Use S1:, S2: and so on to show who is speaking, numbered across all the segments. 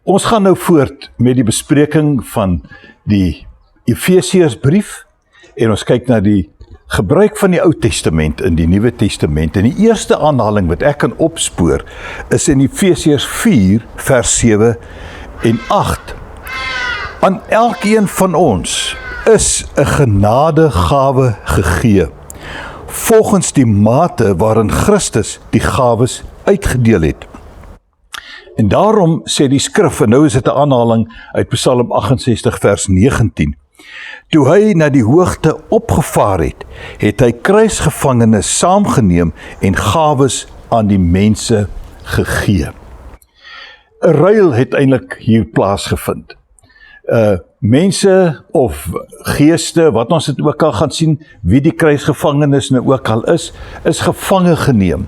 S1: Ons gaan nou voort met die bespreking van die Efesiërsbrief en ons kyk na die gebruik van die Ou Testament in die Nuwe Testament. En die eerste aanhaling wat ek kan opspoor is in Efesiërs 4 vers 7 en 8. Aan elkeen van ons is 'n genadegawe gegee, volgens die mate waarin Christus die gawes uitgedeel het. En daarom sê die skrif, en nou is dit 'n aanhaling uit Psalm 68 vers 19. Toe hy na die hoogte opgevaar het, het hy kruisgevangenes saamgeneem en gawes aan die mense gegee. 'n Ruil het eintlik hier plaasgevind. Mense of geeste, wat ons dit ook al gaan sien, wie die kruisgevangenes nou ook al is gevange geneem.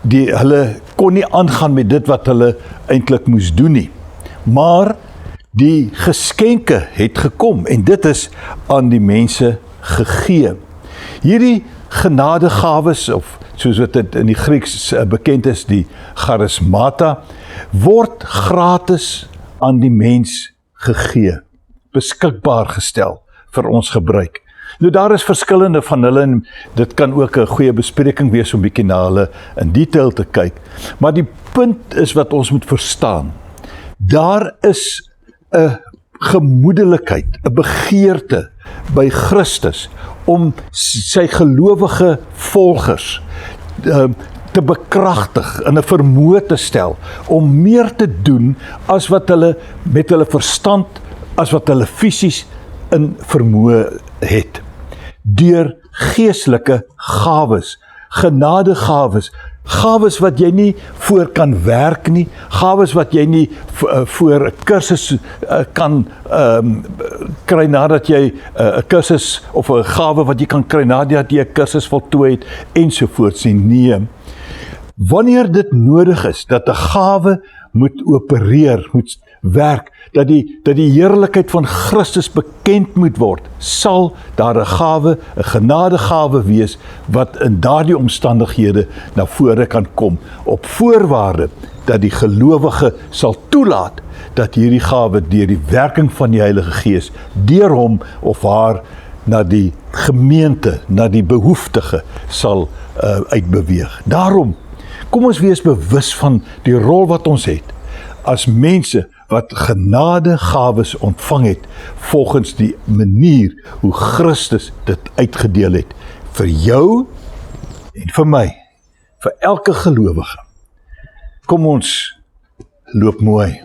S1: Hulle kon nie aangaan met dit wat hulle eintlik moes doen nie. Maar die geskenke het gekom en dit is aan die mense gegee. Hierdie genadegawes, of soos wat dit in die Grieks bekend is, die charismata, word gratis aan die mens gegee, beskikbaar gestel vir ons gebruik. Nou daar is verskillende van hulle en dit kan ook 'n goeie bespreking wees om bietjie na hulle in detail te kyk. Maar die punt is wat ons moet verstaan. Daar is 'n gemoedelikheid, 'n begeerte by Christus om sy gelowige volgers te bekragtig, in 'n vermoë te stel om meer te doen as wat hulle met hulle verstand, as wat hulle fisies in vermoë het. Deur geestelike gawes, genadegawes, gawes wat jy nie voor kan werk nie, gawes wat jy nie voor 'n kursus kan kry nadat jy 'n kursus of 'n gawe wat jy kan kry nadat jy 'n kursus voltooi het ensovoorts nie. Wanneer dit nodig is dat 'n gawe moet opereer, moet werk, dat die heerlikheid van Christus bekend moet word, sal daar 'n gawe, 'n genadegawe wees wat in daardie omstandighede na vore kan kom, op voorwaarde dat die gelowige sal toelaat dat hierdie gawe deur die werking van die Heilige Gees deur hom of haar na die gemeente, na die behoeftige sal uitbeweeg. Daarom kom ons wees bewus van die rol wat ons het as mense wat genadegawes ontvang het volgens die manier hoe Christus dit uitgedeel het vir jou en vir my, vir elke gelowige. Kom ons loop mooi.